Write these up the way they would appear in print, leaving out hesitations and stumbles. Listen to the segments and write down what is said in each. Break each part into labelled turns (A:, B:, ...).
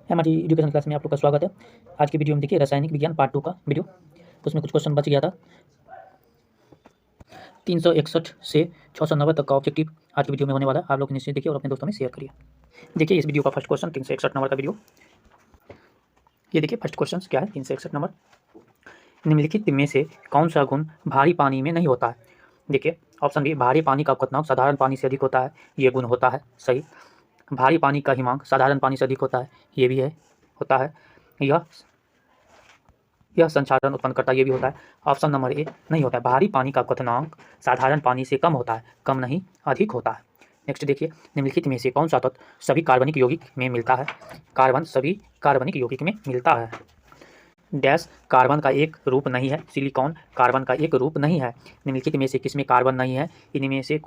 A: हमारी education class में आप लोग का स्वागत है। आज की वीडियो में देखिए रासायनिक विज्ञान पार्ट 2 का वीडियो। उसमें कुछ क्वेश्चन बच गया था 361 से 690 तक का ऑब्जेक्टिव आज की वीडियो में होने वाला है। आप लोग निश्चित देखिए और अपने दोस्तों में शेयर करिए। देखिए इस वीडियो का फर्स्ट क्वेश्चन 361 नंबर का वीडियो। ये देखिए फर्स्ट क्वेश्चन क्या है 361 नंबर। निम्नलिखित में से कौन सा गुण भारी पानी में नहीं होता है? देखिए ऑप्शन बी, भारी पानी का क्वथनांक साधारण पानी से अधिक होता है, ये गुण होता है, सही। भारी पानी का हिमांक साधारण पानी से अधिक होता है, ये भी है, होता है। यह संक्षारण उत्पन्न करता है, ये भी होता है। ऑप्शन नंबर ए नहीं होता है। भारी पानी का क्वथनांक साधारण पानी से कम होता है, कम नहीं अधिक होता है। नेक्स्ट देखिए, निम्नलिखित में से कौन सा तत्व सभी कार्बनिक यौगिक में मिलता है? कार्बन सभी कार्बनिक यौगिक में मिलता है। डैश कार्बन का एक रूप नहीं है, सिलिकॉन कार्बन का एक रूप नहीं है। निम्नलिखित में से किसमें कार्बन नहीं है? इनमें से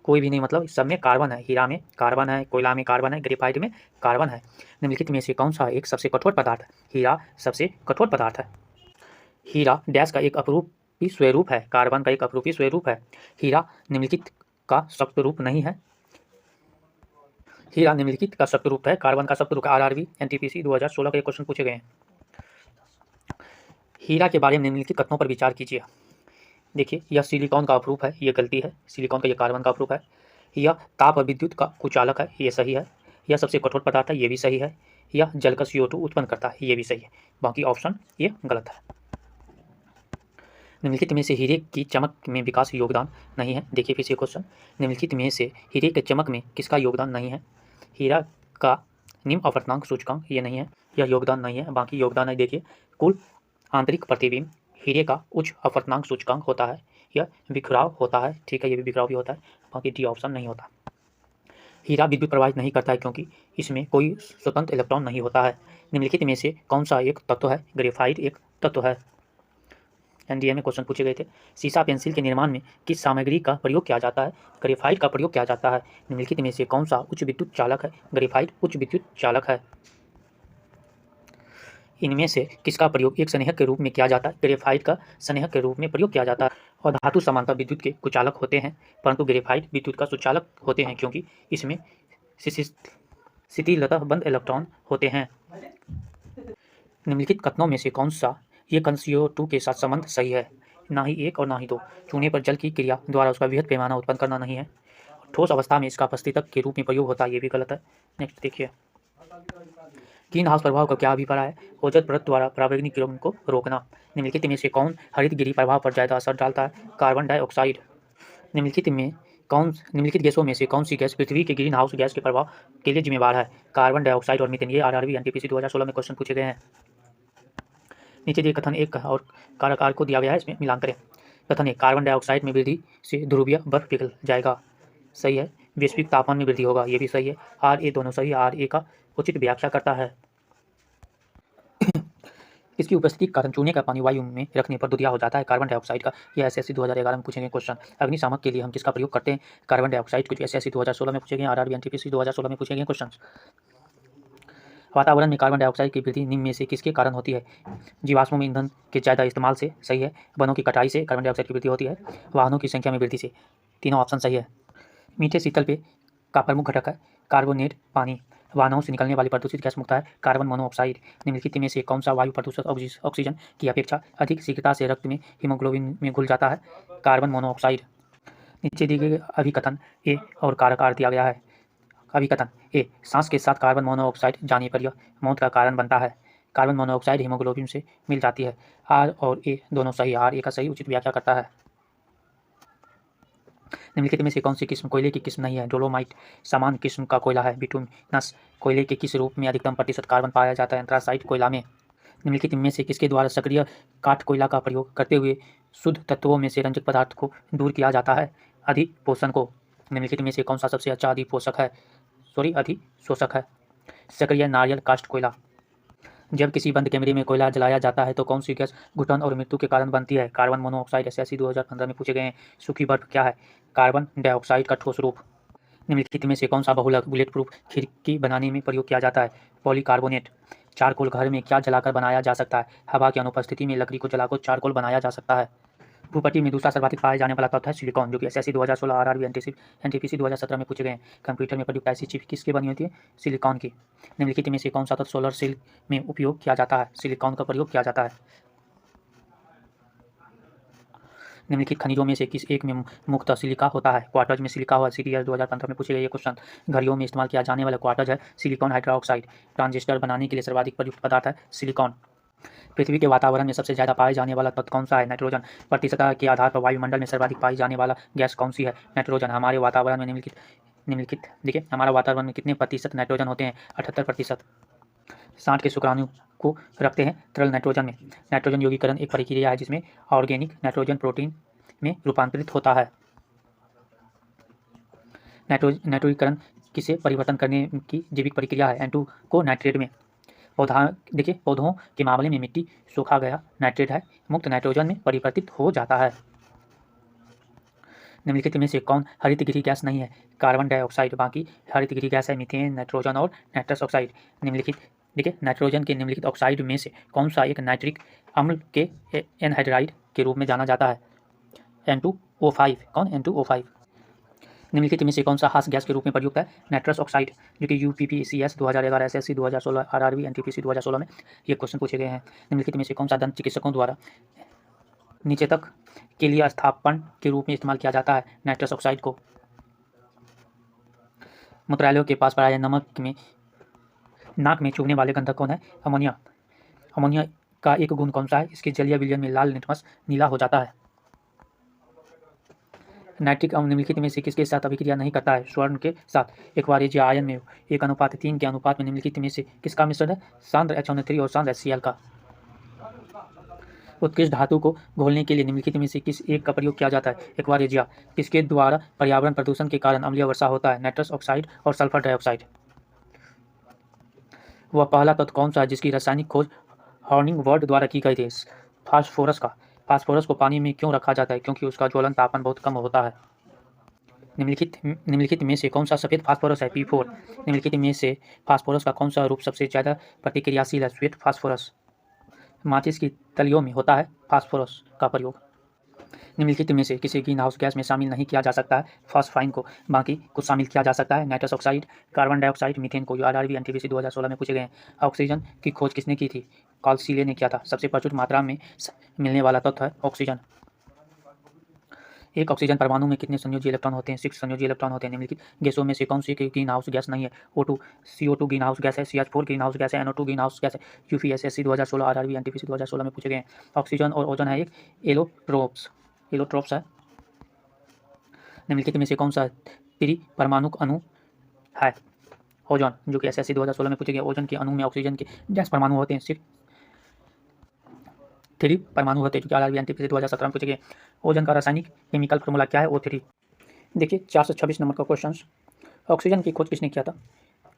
A: कोई भी नहीं, मतलब सब में कार्बन है। हीरा में कार्बन है, कोयला में कार्बन है, ग्रेफाइट में कार्बन है। निम्नलिखित में से कौन सा एक सबसे कठोर पदार्थ है? हीरा सबसे कठोर पदार्थ है। हीरा डैश का एक अपरूपी स्वरूप है, कार्बन का एक अपरूपी स्वरूप है। हीरा निम्नलिखित का सख्त रूप नहीं है। हीरा निम्नलिखित का सख्त रूप है, कार्बन का सख्त रूप। आरआरबी एनटीपीसी 2016 के क्वेश्चन पूछे गए हैं। हीरा के बारे में निम्नलिखित कथनों पर विचार कीजिए। देखिए, यह सिलिकॉन का अपरूप है, ये गलती है। सिलिकॉन का ये कार्बन का अपरूप है। यह ताप और विद्युत का कुचालक है, ये सही है। यह सबसे कठोर पदार्थ है, ये भी सही है। यह जल का CO2 उत्पन्न करता है, ये भी सही है। बाकी ऑप्शन ये गलत है। निम्नलिखित में से हीरे की चमक में विकास योगदान नहीं है। देखिए फिर से क्वेश्चन, निम्नलिखित में से हीरे के चमक में किसका योगदान नहीं है? हीरा का निम्न अपवर्तनांक सूचकांक, ये नहीं है, यह योगदान नहीं है। बाकी योगदान है, देखिए कुल आंतरिक प्रतिबिंब, हीरे का उच्च अपवर्तनांक सूचकांक होता है, यह बिखराव होता है, ठीक है, ये भी बिखराव भी होता है। बाकी डी ऑप्शन नहीं होता। हीरा विद्युत प्रवाहित नहीं करता है क्योंकि इसमें कोई स्वतंत्र इलेक्ट्रॉन नहीं होता है। निम्नलिखित में से कौन सा एक तत्व है? ग्रेफाइट एक तत्व है। एनडीए में क्वेश्चन पूछे गए थे। सीसा पेंसिल के निर्माण में किस सामग्री का प्रयोग किया जाता है? ग्रेफाइट का प्रयोग किया जाता है। निम्नलिखित में से कौन सा उच्च विद्युत चालक है? ग्रेफाइट उच्च विद्युत चालक है। इनमें से किसका प्रयोग एक संनेहक के रूप में किया जाता है? ग्रेफाइट का संनेहक के रूप में प्रयोग किया जाता है। और धातु समानता विद्युत के कुचालक होते हैं, परंतु ग्रेफाइट विद्युत का सुचालक होते हैं क्योंकि इसमें स्थितिलताबंद इलेक्ट्रॉन होते हैं। निम्नलिखित कथनों में से कौन सा ये कण CO2 के साथ संबंध सही है? ना ही एक और ना ही दो। चूने पर जल की क्रिया द्वारा उसका वृहद पैमाना उत्पन्न करना नहीं है। ठोस अवस्था में इसका अपस्थितक के रूप में प्रयोग होता है, ये भी गलत है। नेक्स्ट देखिए, ग्रीन हाउस प्रभाव का क्या अभिप्राय है? ओजोन परत द्वारा पराबैंगनी किरणों को रोकना। निम्नलिखित में से कौन हरितगृह प्रभाव पर ज्यादा असर डालता है? Carbon dioxide. निम्नलिखित गैसों में से कौन सी गैस पृथ्वी के ग्रीन हाउस गैस के प्रभाव के लिए जिम्मेवार है? कार्बन डाइऑक्साइड और मीथेन। ये आरआरबी एनटीपीसी 2016 में क्वेश्चन पूछे गए हैं। नीचे दिए कथन एक और कारक को दिया गया है, इसमें मिलान करें। कथन एक, कार्बन डाइऑक्साइड में वृद्धि से ध्रुवीय बर्फ पिघल जाएगा, सही है। वैश्विक तापमान में वृद्धि होगा, ये भी सही है। आर ए दोनों सही। आर ए का उचित व्याख्या करता है। इसकी उपस्थिति के कारण चूने का पानी वायु में रखने पर दुधिया हो जाता है, कार्बन डाइऑक्साइड का। यह एसएससी 2011 में पूछे गए क्वेश्चन। अग्निशामक के लिए हम किसका प्रयोग करते हैं? Carbon dioxide. कुछ एसएससी 2016 में पूछे गए, आरआरबी एनटीपीसी 2016 में पूछे गए क्वेश्चन। वातावरण में कार्बन डाइऑक्साइड की वृद्धि निम्न में से किसके कारण होती है? जीवाश्मों में ईंधन के ज़्यादा इस्तेमाल से, सही है। वनों की कटाई से कार्बन डाइऑक्साइड की वृद्धि होती है। वाहनों की संख्या में वृद्धि से, तीनों ऑप्शन सही है। मीठे शीतल पेय का प्रमुख घटक है कार्बोनेट पानी। वाहनों से निकलने वाली प्रदूषित गैस मुक्त है कार्बन मोनोऑक्साइड। निम्नलिखित में से कौन सा वायु प्रदूषक ऑक्सीजन की अपेक्षा अधिक शीघ्रता से रक्त में हीमोग्लोबिन में घुल जाता है? Carbon monoxide. नीचे दिए गए अभिकथन ए और कारक आर दिया गया है। अभिकथन ए, सांस के साथ कार्बन मोनोऑक्साइड जाने पर यह मौत का कारण बनता है। कार्बन मोनोऑक्साइड हीमोग्लोबिन से मिल जाती है। आर और ए दोनों सही। आर ए का सही उचित व्याख्या करता है। निम्नलिखित में से कौन सी किस्म कोयले की किस्म नहीं है? डोलोमाइट सामान्य किस्म का कोयला है। बिटुमिनस कोयले के किस रूप में अधिकतम प्रतिशत कार्बन पाया जाता है? एंथ्रासाइट कोयला में। निम्नलिखित में से किसके द्वारा सक्रिय काठ कोयला का प्रयोग करते हुए शुद्ध तत्वों में से रंजक पदार्थ को दूर किया जाता है? अधिपोषण को। निम्नलिखित में से कौन सा सबसे अच्छा अधिशोषक है? सक्रिय नारियल काष्ठ कोयला। जब किसी बंद कमरे में कोयला जलाया जाता है तो कौन सी गैस घुटन और मृत्यु के कारण बनती है? Carbon monoxide. एसएससी 2015 में पूछे गए हैं। सूखी बर्फ क्या है? कार्बन डाइऑक्साइड का ठोस रूप। निम्नलिखित में से कौन सा बहुलक बुलेट प्रूफ खिड़की बनाने में प्रयोग किया जाता है? पॉलीकार्बोनेट। चारकोल घर में क्या जलाकर बनाया जा सकता है? हवा की अनुपस्थिति में लकड़ी को जलाकर चारकोल बनाया जा सकता है। भूपट्टी में दूसरा सर्वाधिक पाया जाने वाला तत्व है सिलिकॉन, जो कि एसएससी 2016, आरआरबी, एनटीपीसी 2017 में पूछे गए हैं। कंप्यूटर में प्रयुक्त ऐसी चिप किसकी बनी होती है? सिलिकॉन की। निम्नलिखित में से कौन सा तत्व सोलर सेल में उपयोग किया जाता है? सिलिकॉन का प्रयोग किया जाता है। निम्नलिखित खनिजों में से किस एक में मुख्यतः सिलिका होता है? क्वार्टज में सिलिका हुआ। सीटीएस 2015 में पूछे गए ये क्वेश्चन। घड़ियों में इस्तेमाल किया जाने वाला क्वार्टज है सिलिकॉन हाइड्रोक्साइड। ट्रांजिस्टर बनाने के लिए सर्वाधिक प्रयुक्त पदार्थ है सिलिकॉन। पृथ्वी के वातावरण में सबसे ज़्यादा पाए जाने वाला तत्व कौन सा है? नाइट्रोजन। प्रतिशतता के आधार पर वायुमंडल में सर्वाधिक पाई जाने वाला गैस कौन सी है? नाइट्रोजन। हमारे वातावरण में निम्नलिखित देखिए, हमारा वातावरण में कितने प्रतिशत नाइट्रोजन होते हैं? 78%। सांड के शुक्राणु को रखते हैं तरल नाइट्रोजन में। नाइट्रोजन यौगीकरण एक प्रक्रिया है जिसमें ऑर्गेनिक नाइट्रोजन प्रोटीन में रूपांतरित होता है। नाइट्रोजनीकरण किसे परिवर्तन करने की जैविक प्रक्रिया है? N2 को नाइट्रेट में। पौधों के मामले में मिट्टी सूखा गया नाइट्रेट है मुक्त नाइट्रोजन में परिवर्तित हो जाता है। निम्नलिखित में से कौन हरितगृह गैस नहीं है? Carbon dioxide. बाकी हरितगृह गैस है मीथेन, नाइट्रोजन और नाइट्रस ऑक्साइड। नाइट्रोजन के निम्नलिखित ऑक्साइड में से कौन सा एक नाइट्रिक अम्ल के एनहाइड्राइड के रूप में जाना जाता है? N2O5। कौन? N2O5। निम्नलिखित में से कौन सा हास्य गैस के रूप में प्रयुक्त है? नाइट्रस ऑक्साइड, जो कि UPPCS 2011, SSC 2016, RRB, NTPC 2016 में ये क्वेश्चन पूछे गए हैं। निम्नलिखित में से कौन सा दंत चिकित्सकों द्वारा नीचे तक के लिए स्थापन के रूप में इस्तेमाल किया जाता है? नाइट्रस ऑक्साइड को। मूत्रालयों के पास पाया नाक में चुभने वाले गंधक कौन है? अमोनिया। अमोनिया का एक गुण कौन सा है? इसके जलीय विलयन में लाल लिटमस नीला हो जाता है। नाइट्रिक अम्ल निम्नलिखित में से किसके साथ अभिक्रिया नहीं करता है? स्वर्ण के साथ। एक्वारेजिया आयन में 1:3 के अनुपात में निम्नलिखित में से किसका मिश्रण है? सांद्र H3 और सांद्र HCl का। उत्कृष्ट धातु को घोलने के लिए निम्नलिखित में से किस एक का प्रयोग किया जाता है? एक्वारेजिया। किसके द्वारा पर्यावरण प्रदूषण के कारण अम्लीय वर्षा होता है? नाइट्रस ऑक्साइड और सल्फर डाइऑक्साइड। वह पहला तत्व कौन सा है जिसकी रासायनिक खोज हॉर्निंग वर्ड द्वारा की गई थी? फास्फोरस का। फास्फोरस को पानी में क्यों रखा जाता है? क्योंकि उसका ज्वलन तापमान बहुत कम होता है। निम्नलिखित में से कौन सा सफ़ेद फास्फोरस है? P4। निम्नलिखित में से फास्फोरस का कौन सा रूप सबसे ज़्यादा प्रतिक्रियाशील है? श्वेत फास्फोरस। माचिस की तलियों में होता है फास्फोरस का प्रयोग। निम्नलिखित में से किसी ग्रीन हाउस गैस में शामिल नहीं किया जा सकता है फॉस्फाइन को, बाकी कुछ शामिल किया जा सकता है? Nitrous oxide, carbon dioxide, methane को। RRB NTPC 2016 में पूछे गए हैं। ऑक्सीजन की खोज किसने की थी? कार्ल सीले ने किया था। सबसे प्रचुर मात्रा में मिलने वाला तत्व है ऑक्सीजन। एक ऑक्सीजन परमाणु में कितने संयोजी इलेक्ट्रॉन होते हैं? 6 संयोजी इलेक्ट्रॉन होते हैं। निम्नलिखित गैसों में से कौन सी ग्रीन हाउस गैस नहीं है? O2। CO2 green house gas है। CH4 ग्रीन हाउस गैस है। NO2 ग्रीन हाउस गैस है। UPSC 2016, RRB NTPC 2016 में पूछे गए हैं। ऑक्सीजन और ओजोन है एक एलोट्रोप्स है। निम्नलिखित में से कौन सा त्रिपरमाणुक अणु है? ओजोन, जो कि SSC 2016 में पूछे गए। ओजोन के अणु में ऑक्सीजन के गैस परमाणु होते हैं, सिर्फ 3 परमाणु होते हैं, जो कि RRB NTPC 2017 में पूछे गए। ओजोन का रासायनिक केमिकल फार्मूला क्या है? O3। देखिए 426 नंबर का क्वेश्चन। ऑक्सीजन की खोज किसने किया था?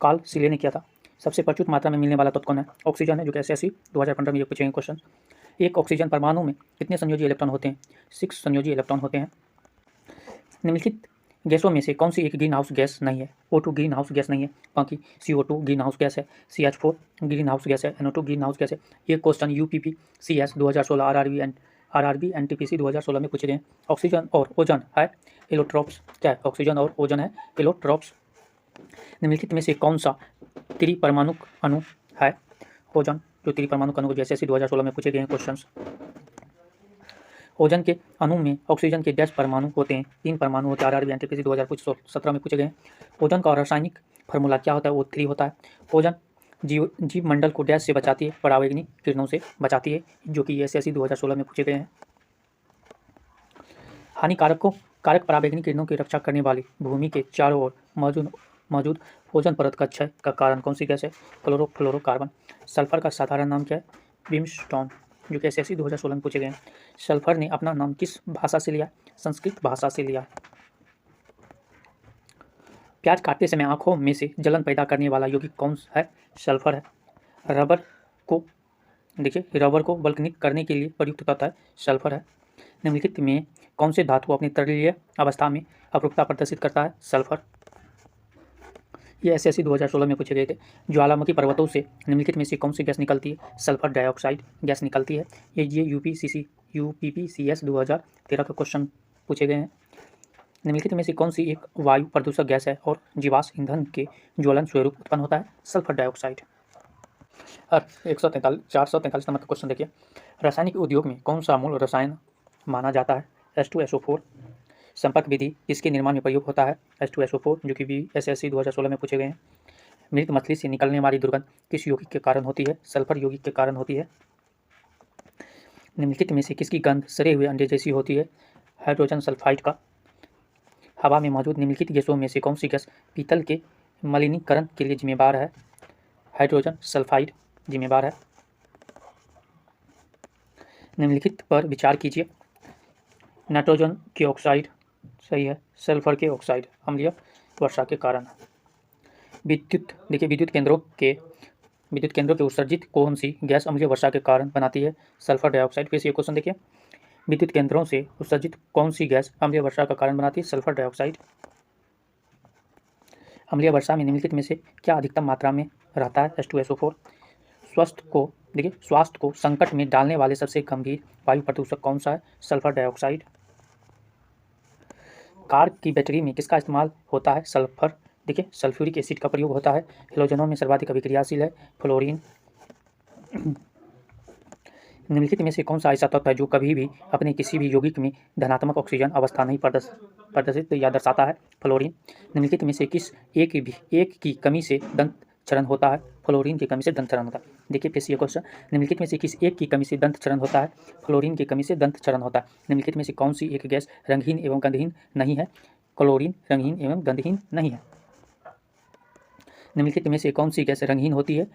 A: कार्ल सीले ने किया था। सबसे प्रचुर मात्रा में मिलने वाला तत्व कौन है? ऑक्सीजन है, जो कि SSC 2015 में ये पूछे गए क्वेश्चन। एक ऑक्सीजन परमाणु में कितने संयोजी इलेक्ट्रॉन होते हैं? 6 संयोजी इलेक्ट्रॉन होते हैं। निम्नलिखित गैसों में से कौन सी एक ग्रीन हाउस गैस नहीं है? O2 ग्रीन हाउस गैस नहीं है, बाकी CO2 ग्रीन हाउस गैस है। CH4 ग्रीन हाउस गैस है। NO2 ग्रीन हाउस गैस है। ये क्वेश्चन UPPCS 2016, RRB NTPC 2016 में पूछे गए। ऑक्सीजन और ओजोन है एलोट्रोप्स। क्या है? ऑक्सीजन और ओजोन है एलोट्रोप्स। निम्नलिखित में से कौन सा त्रिपरमाणुक अणु है? ओजोन, जो त्रिपरमाणुक अणु जैसे SSC 2016 में पूछे गए हैं क्वेश्चन। ओजोन के अणु में ऑक्सीजन के डैश परमाणु होते हैं, 3 परमाणु होते हैं। RRB NTPC 2017 में पूछे गए हैं। ओजोन का रासायनिक फार्मूला क्या होता है? O3 होता है। ओजोन जीव मंडल को डैश से बचाती है? पराबैंगनी किरणों से बचाती है, जो कि SSC 2016 में पूछे गए हैं। कारक पराबैंगनी किरणों की रक्षा करने वाली भूमि के चारों ओर मौजूद ओजोन परत का क्षय का कारण कौन सी गैस है? क्लोरोफ्लोरोकार्बन। सल्फर का साधारण नाम क्या है? ब्रिमस्टोन, जो कि SSC 2016 में पूछे गए हैं। सल्फर ने अपना नाम किस भाषा से लिया? संस्कृत भाषा से लिया। प्याज काटते समय आंखों में से जलन पैदा करने वाला यौगिक कौन है? सल्फर है। रबर को वल्कनिक करने के लिए प्रयुक्त तत्व है सल्फर है। निम्नलिखित में कौन से धातु अपनी तरणीय अवस्था में अपरूपता प्रदर्शित करता है? सल्फर। ये SSC 2016 में पूछे गए थे। ज्वालामुखी पर्वतों से निम्नलिखित में से कौन सी गैस निकलती है? सल्फर डाइऑक्साइड गैस निकलती है। ये UPPCS 2013 का क्वेश्चन पूछे गए हैं। निम्नलिखित में से कौन सी एक वायु प्रदूषक गैस है और जीवाश्म ईंधन के ज्वलन स्वरूप उत्पन्न होता है? Sulphur dioxide. 443 नंबर का क्वेश्चन देखिए, रासायनिक उद्योग में कौन सा मूल रसायन माना जाता है? H2SO4। संपर्क विधि किसके निर्माण में प्रयोग होता है? H2SO4, जो कि SSC 2016 में पूछे गए हैं। मृत मछली से निकलने वाली दुर्गंध किस यौगिक के कारण होती है? सल्फर यौगिक के कारण होती है। निम्नलिखित में से किसकी गंध सड़े हुए अंडे जैसी होती है? हाइड्रोजन सल्फाइड का। हवा में मौजूद निम्नलिखित गैसों में से कौन सी गैस पीतल के मलिनीकरण के लिए जिम्मेदार है? हाइड्रोजन सल्फाइड जिम्मेदार है। निम्नलिखित पर विचार कीजिए। नाइट्रोजन के ऑक्साइड सही है, सल्फर के ऑक्साइड अम्लीय वर्षा के कारण। विद्युत केंद्रों के उत्सर्जित कौन सी गैस अम्लीय वर्षा के कारण बनाती है? Sulphur dioxide. फिर से ये क्वेश्चन देखिए, विद्युत केंद्रों से उत्सर्जित कौन सी गैस अम्लीय वर्षा का कारण बनाती है? Sulphur dioxide. अम्लीय वर्षा में निम्नलिखित में से क्या अधिकतम मात्रा में रहता है? H2SO4। स्वास्थ्य को संकट में डालने वाले सबसे गंभीर वायु प्रदूषक कौन सा है? Sulphur dioxide. कार की बैटरी में किसका इस्तेमाल होता है? सल्फर। देखिए, सल्फ्यूरिक एसिड का प्रयोग होता है। हेलोजनों में सर्वाधिक अभिक्रियाशील है फ्लोरीन। निम्नलिखित में से कौन सा ऐसा तत्व है जो कभी भी अपने किसी भी यौगिक में धनात्मक ऑक्सीजन अवस्था नहीं प्रदर्शित या दर्शाता है? फ्लोरीन। निम्नलिखित में से किस एक की कमी से दंत क्षरण होता है? फ्लोरीन की कमी से दंत क्षरण होता है। देखिए फिर से ये क्वेश्चन, निम्नलिखित में से किस एक की कमी से दंत क्षरण होता है? फ्लोरीन की कमी से दंत क्षरण होता है। निम्नलिखित में से कौन सी एक गैस रंगहीन एवं गंधहीन नहीं है? क्लोरीन रंगहीन एवं गंधहीन नहीं है। निम्नलिखित में से कौन सी गैस रंगहीन होती है?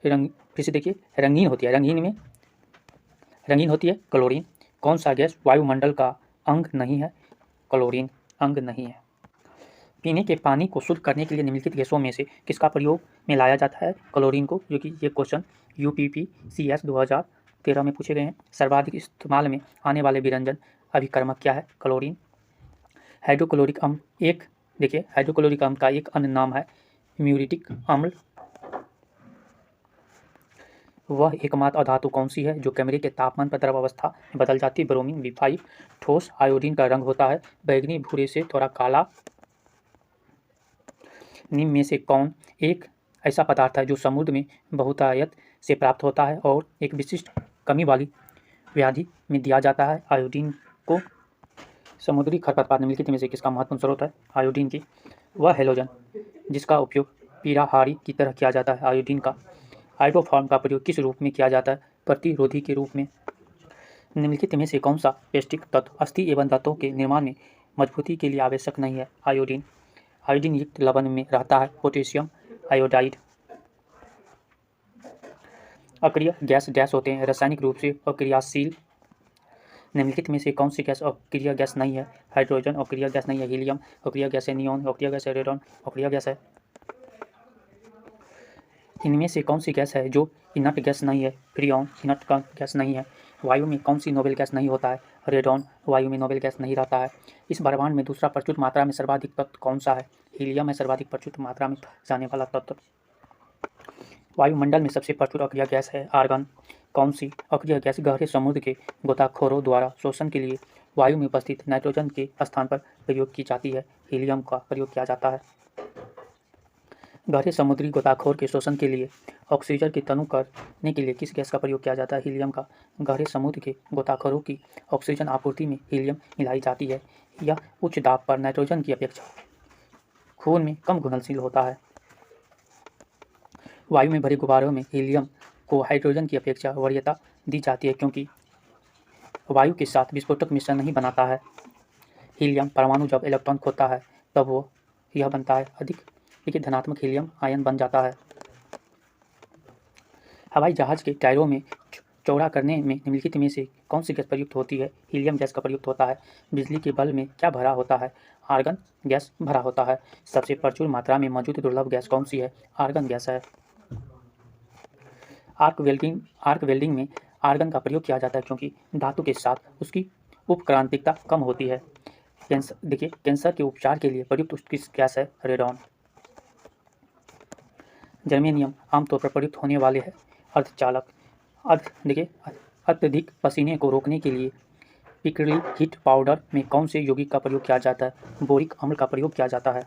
A: फिर से देखिए, रंगीन होती है, रंगीन होती है क्लोरीन। कौन सा गैस वायुमंडल का अंग नहीं है? क्लोरीन अंग नहीं है। पीने के पानी को शुद्ध करने के लिए निम्नलिखित गैसों में से किसका प्रयोग में लाया जाता है? क्लोरीन को, जो कि ये क्वेश्चन UPPCS 2013 में पूछे गए हैं। सर्वाधिक इस्तेमाल में आने वाले विरंजन अभिकर्मक क्या है? क्लोरीन। हाइड्रोक्लोरिक अम्ल का एक अन्य नाम है म्यूरिटिक अम्ल। वह एकमात्र अधातु कौन सी है जो कमरे के तापमान पर द्रव अवस्था में बदल जाती है? ब्रोमीन। B5। ठोस आयोडीन का रंग होता है बैंगनी भूरे से थोड़ा काला। निम्न में से कौन एक ऐसा पदार्थ है जो समुद्र में बहुतायत से प्राप्त होता है और एक विशिष्ट कमी वाली व्याधि में दिया जाता है? आयोडीन को। समुद्री खरपतवार निम्नलिखित में से किसका महत्वपूर्ण स्रोत है? आयोडीन की। वह हैलोजन जिसका उपयोग पीड़ाहारी की तरह किया जाता है? आयोडीन का। हाइड्रोफॉर्म का प्रयोग किस रूप में किया जाता है? प्रतिरोधी के रूप में। निम्नलिखित में से कौन सा पौष्टिक तत्व अस्थि एवं दांतों के निर्माण में मजबूती के लिए आवश्यक नहीं है? आयोडीन। आयोडीन युक्त लवण में रहता है पोटेशियम आयोडाइड। अक्रिय गैस डैश होते हैं, रासायनिक रूप से अक्रियाशील। निम्नलिखित में से कौन सी गैस अक्रिय गैस नहीं है? हाइड्रोजन अक्रिय गैस नहीं है। हीलियम अक्रिय गैस है। नियॉन अक्रिय गैस है। रेडॉन अक्रिय गैस है। इनमें से कौन सी गैस है जो इनर्ट गैस नहीं है? फ्रियॉन इनर्ट गैस नहीं है। वायु में कौन सी नोबेल गैस नहीं होता है? रेडॉन वायु में नोबेल गैस नहीं रहता है। इस ब्रह्मांड में दूसरा प्रचुर मात्रा में सर्वाधिक तत्व कौन सा है? हीलियम है सर्वाधिक प्रचुर मात्रा में जाने वाला तत्व। वायुमंडल में सबसे प्रचुर अक्रिय गैस है आर्गन। कौन सी अक्रिय गैस गहरे समुद्र के गोताखोरों द्वारा शोषण के लिए वायु में उपस्थित नाइट्रोजन के स्थान पर प्रयोग की जाती है? हीलियम का प्रयोग किया जाता है। गहरे समुद्री गोताखोर के शोषण के लिए ऑक्सीजन की तनु करने के लिए किस गैस का प्रयोग किया जाता है? हीलियम का। गहरे समुद्र के गोताखोरों की ऑक्सीजन आपूर्ति में हीलियम मिलाई जाती है। यह उच्च दाब पर नाइट्रोजन की अपेक्षा खून में कम घुलनशील होता है। वायु में भरे गुब्बारों में हीलियम को हाइड्रोजन की अपेक्षा वरीयता दी जाती है क्योंकि वायु के साथ विस्फोटक मिश्रण नहीं बनाता है। हीलियम परमाणु जब इलेक्ट्रॉन खोता है तब वो यह बनता है अधिक धनात्मक हीलियम आयन बन जाता है। हवाई जहाज के टायरों में चौड़ा करने में निम्नलिखित में से कौन सी गैस प्रयुक्त होती है? हीलियम गैस का प्रयुक्त होता है। बिजली के बल्ब में क्या भरा होता है? आर्गन गैस भरा होता है। सबसे प्रचुर मात्रा में मौजूद दुर्लभ गैस कौन सी है? आर्गन गैस है। आर्क वेल्डिंग में आर्गन का प्रयोग किया जाता है क्योंकि धातु के साथ उसकी उपक्रांतिकता कम होती है। कैंसर के उपचार के लिए प्रयुक्त किस गैस है? रेडॉन। जर्मेनियम आमतौर पर प्रयुक्त होने वाले है अर्धचालक। अत्यधिक पसीने को रोकने के लिए पिकली हीट पाउडर में कौन से यौगिक का प्रयोग किया जाता है? बोरिक अम्ल का प्रयोग किया जाता है।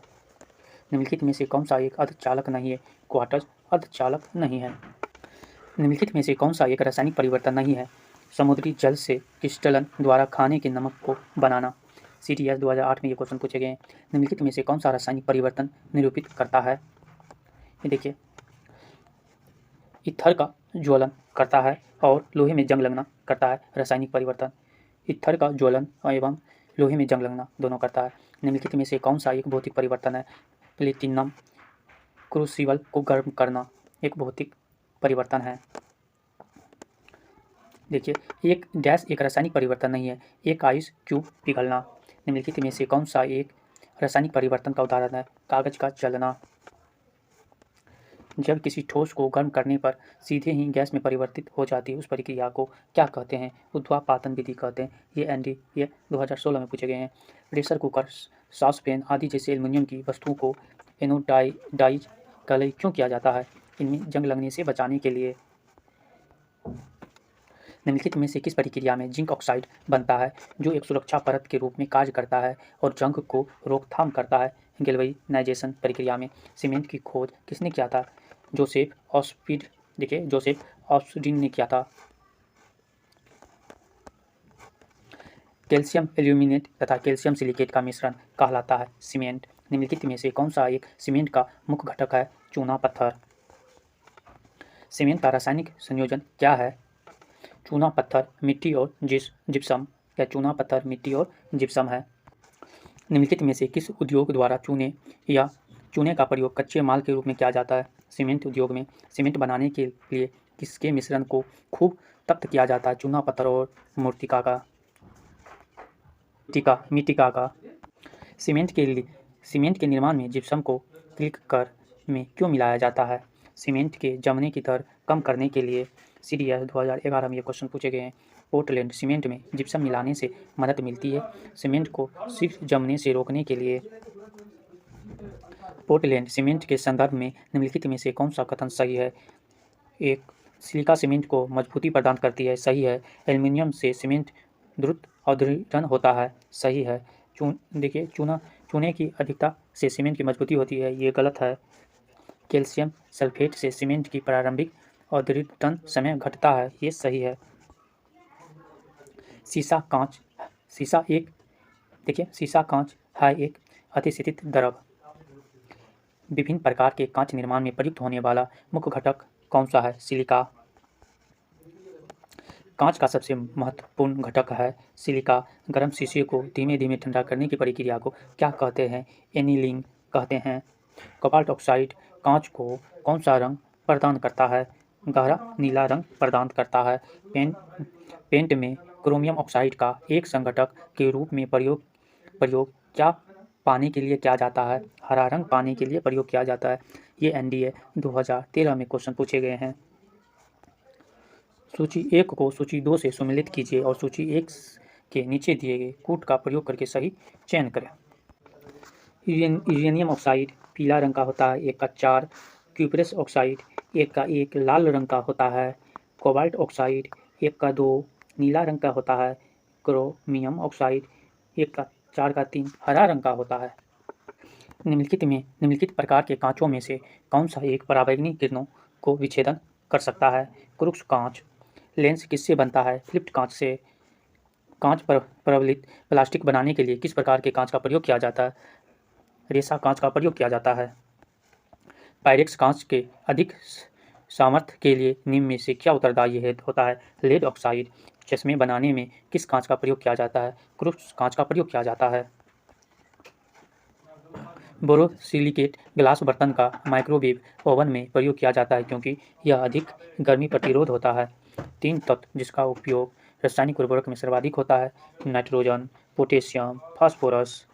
A: निम्नलिखित में से कौन सा एक अर्धचालक नहीं है? क्वार्ट्ज अर्धचालक नहीं है। निम्नलिखित में से कौन सा एक रासायनिक परिवर्तन नहीं है? समुद्री जल से क्रिस्टलन द्वारा खाने के नमक को बनाना। CTS 2008 में ये क्वेश्चन पूछे गए हैं। निम्नलिखित में से कौन सा रासायनिक परिवर्तन निरूपित करता है? ये देखिए, ईथर का ज्वलन करता है और लोहे में जंग लगना करता है। रासायनिक परिवर्तन ईथर का ज्वलन एवं लोहे में जंग लगना दोनों करता है। निम्नलिखित में से कौन सा एक भौतिक परिवर्तन है? प्लेटिनम क्रूसिबल को गर्म करना एक भौतिक परिवर्तन है। देखिए, एक डैश एक रासायनिक परिवर्तन नहीं है। एक आइस क्यूब पिघलना। निम्नलिखित में से कौन सा एक रासायनिक परिवर्तन का उदाहरण है? कागज का जलना। जब किसी ठोस को गर्म करने पर सीधे ही गैस में परिवर्तित हो जाती है, उस प्रक्रिया को क्या कहते हैं? ऊर्ध्वापातन विधि कहते हैं। ये 2016 में पूछे गए हैं। प्रेशर कुकर, सॉसपैन आदि जैसे एल्युमिनियम की वस्तुओं को एनोडाइज क्यों किया जाता है? इनमें जंग लगने से बचाने के लिए। निम्नलिखित में से किस प्रक्रिया में जिंक ऑक्साइड बनता है, जो एक सुरक्षा परत के रूप में कार्य करता है और जंग को रोकथाम करता है? गैल्वेनाइजेशन प्रक्रिया में सीमेंट की खोज किसने किया था? जोसेफ ऑस्टिन ने किया था। कैल्शियम एल्यूमिनेट तथा कैल्शियम सिलिकेट का मिश्रण कहलाता है सीमेंट। निम्नलिखित में से कौन सा एक सीमेंट का मुख्य घटक है? चूना पत्थर। सीमेंट का रासायनिक संयोजन क्या है? चूना पत्थर, मिट्टी और जिप्सम या चूना पत्थर, मिट्टी और जिप्सम है। निम्नलिखित में से किस उद्योग द्वारा चूने का प्रयोग कच्चे माल के रूप में किया जाता है? सीमेंट उद्योग में। सीमेंट बनाने के लिए किसके मिश्रण को खूब तप्त किया जाता है? चूना पत्थर और मिट्टिका का। सीमेंट के निर्माण में जिप्सम को क्लिंकर में क्यों मिलाया जाता है? सीमेंट के जमने की दर कम करने के लिए। CTS 2011 में ये क्वेश्चन पूछे गए हैं। पोर्टलैंड सीमेंट में जिप्सम मिलाने से मदद मिलती है सीमेंट को सिर्फ जमने से रोकने के लिए। पोर्टलैंड सीमेंट के संदर्भ में निम्नलिखित में से कौन सा कथन सही है? एक, सिलिका सीमेंट को मजबूती प्रदान करती है, सही है। एल्युमिनियम से सीमेंट द्रुत अवदृढ़ होता है, सही है। चूने की अधिकता से सीमेंट की मजबूती होती है, ये गलत है। कैल्शियम सल्फेट से सीमेंट की प्रारंभिक अवदृढ़तन समय घटता है, ये सही है। शीशा कांच है एक अतिशीतित द्रव। विभिन्न प्रकार के कांच निर्माण में प्रयुक्त होने वाला मुख्य घटक कौन सा है? सिलिका। कांच का सबसे महत्वपूर्ण घटक है सिलिका। गर्म शीशे को धीमे धीमे ठंडा करने की प्रक्रिया को क्या कहते हैं? एनीलिंग कहते हैं। कोबाल्ट ऑक्साइड कांच को कौन सा रंग प्रदान करता है? गहरा नीला रंग प्रदान करता है। पेंट में क्रोमियम ऑक्साइड का एक संघटक के रूप में प्रयोग क्या पाने के लिए किया जाता है? हरा रंग पाने के लिए प्रयोग किया जाता है। ये NDA 2013 में क्वेश्चन पूछे गए हैं। सूची 1 को सूची 2 से सम्मिलित कीजिए और सूची 1 के नीचे दिए गए कूट का प्रयोग करके सही चयन करें। यूरेनियम ऑक्साइड पीला रंग का होता है, 1 का 4। क्यूप्रस ऑक्साइड 1 का 1 लाल रंग का होता है। कोबाल्ट ऑक्साइड 1 का 2 नीला रंग का होता है। क्रोमियम ऑक्साइड 1 का 4 का 3 हरा रंग का होता है। निम्नलिखित प्रकार के कांचों में से कौन सा एक पराबैंगनी किरणों को विच्छेदन कर सकता है? क्रूक्स कांच। लेंस किससे बनता है? फ्लिप्ड कांच से। कांच पर प्रबलित प्लास्टिक बनाने के लिए किस प्रकार के कांच का प्रयोग किया जाता है? रेशा कांच का प्रयोग किया जाता है। पायरेक्स कांच के अधिक सामर्थ्य के लिए निम्न में से क्या उत्तरदायी होता है? Lead oxide. चश्मे बनाने में किस कांच का प्रयोग किया जाता है? क्रूक्स कांच का प्रयोग किया जाता है। बोरोसिलिकेट ग्लास बर्तन का माइक्रोवेव ओवन में प्रयोग किया जाता है क्योंकि यह अधिक गर्मी प्रतिरोध होता है। 3 तत्व जिसका उपयोग रासायनिक उर्वरक में सर्वाधिक होता है? Nitrogen, potassium, phosphorus.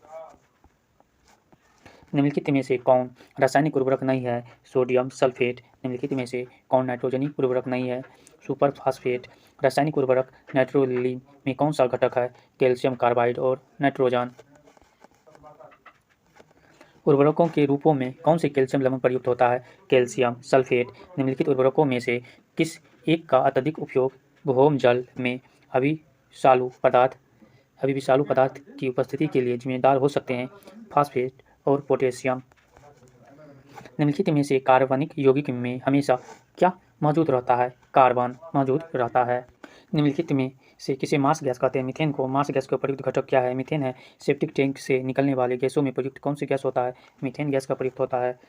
A: निम्नलिखित में से कौन रासायनिक उर्वरक नहीं है? Sodium sulphate. निम्नलिखित में से कौन नाइट्रोजनी उर्वरक नहीं है? Super phosphate. रासायनिक उर्वरक नाइट्रोलिन में कौन सा घटक है? कैल्शियम कार्बाइड और नाइट्रोजन। उर्वरकों के रूपों में कौन से कैल्शियम लवण प्रयुक्त होता है? Calcium sulphate. निम्नलिखित उर्वरकों में से किस एक का अत्यधिक उपयोग भौम जल में अभिविषालु पदार्थ की उपस्थिति के लिए जिम्मेदार हो सकते हैं फास्फेट और पोटेशियम। निम्नलिखित में से कार्बनिक यौगिक में हमेशा क्या मौजूद रहता है? कार्बन मौजूद रहता है। निम्नलिखित में से किसे मार्स गैस कहते हैं? मीथेन को। मार्स गैस का प्रयुक्त घटक क्या है? मीथेन है। सेप्टिक टैंक से निकलने वाले गैसों में प्रयुक्त कौन सी गैस होता है? मीथेन गैस का प्रयुक्त होता है।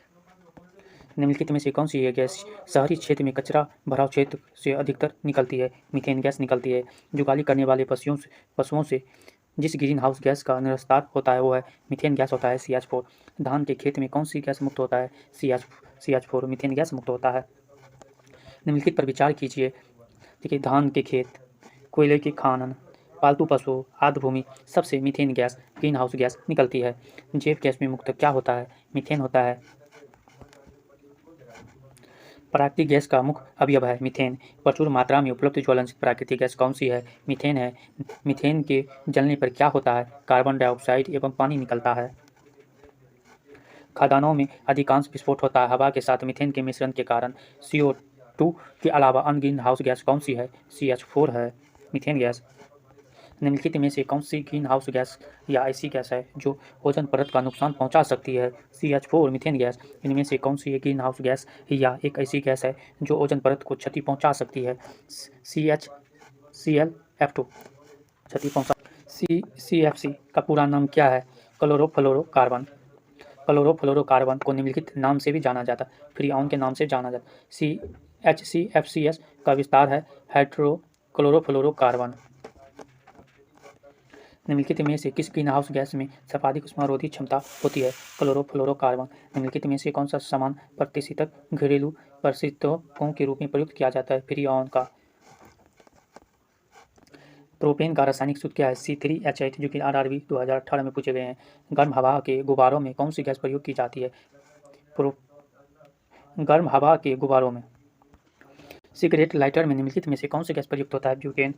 A: निम्नलिखित में से कौन सी ये गैस शहरी क्षेत्र में कचरा भराव क्षेत्र से अधिकतर निकलती है? मीथेन गैस निकलती है। जुगाली करने वाले पशुओं से जिस ग्रीन हाउस गैस का निस्तार होता है वो है मीथेन गैस होता है, CH4। धान के खेत में कौन सी गैस मुक्त होता है? CH4 मीथेन गैस मुक्त होता है। निम्नलिखित पर विचार कीजिए। देखिए, धान के खेत, कोयले के खनन, पालतू पशु, आर्द्र भूमि, सबसे methane gas green house gas निकलती है। जैव गैस में मुक्त क्या होता है? मीथेन होता है। प्राकृतिक गैस का मुख्य अवयव है मीथेन। प्रचुर मात्रा में उपलब्ध ज्वलनशील प्राकृतिक गैस कौन सी है? मीथेन है। मीथेन के जलने पर क्या होता है? कार्बन डाइऑक्साइड एवं पानी निकलता है। खदानों में अधिकांश विस्फोट होता है हवा के साथ मीथेन के मिश्रण के कारण। CO2 के अलावा अन्य ग्रीन हाउस गैस कौन सी है? CH4 है, मीथेन गैस। निम्नलिखित में से कौन सी ग्रीन हाउस गैस या ऐसी गैस है जो ओजोन परत का नुकसान पहुंचा सकती है? CH4 methane gas. इनमें से कौन सी ग्रीन हाउस गैस या एक ऐसी गैस है जो ओजोन परत को क्षति पहुंचा सकती है? CH Cl क्षति पहुंचा। CFC का पूरा नाम क्या है? क्लोरोफ्लोरोकार्बन। क्लोरोफ्लोरोकार्बन को निम्नलिखित नाम से भी जाना जाता है। फ्रीऑन के नाम से जाना जाता है। HCFCS का विस्तार है हाइड्रोक्लोरोफ्लोरोकार्बन। निम्नलिखित में से किस ग्रीन हाउस गैस में सर्वाधिक उष्मारोधी क्षमता होती है? क्लोरोफ्लोरोकार्बन। निम्नलिखित में से कौन सा सामान प्रतिशीतक घरेलू परिस्थितियों के रूप में प्रयुक्त किया जाता है? फ्रीऑन का। प्रोपेन का रासायनिक सूत्र क्या है? C3H8, जो कि RRB 2018 में पूछे गए हैं। गर्म हवा के गुब्बारों में कौन सी गैस प्रयोग की जाती है? गर्म हवा के गुब्बारों में। सिगरेट लाइटर में निम्नलिखित में से कौन सी गैस प्रयुक्त होता है? ब्यूटेन।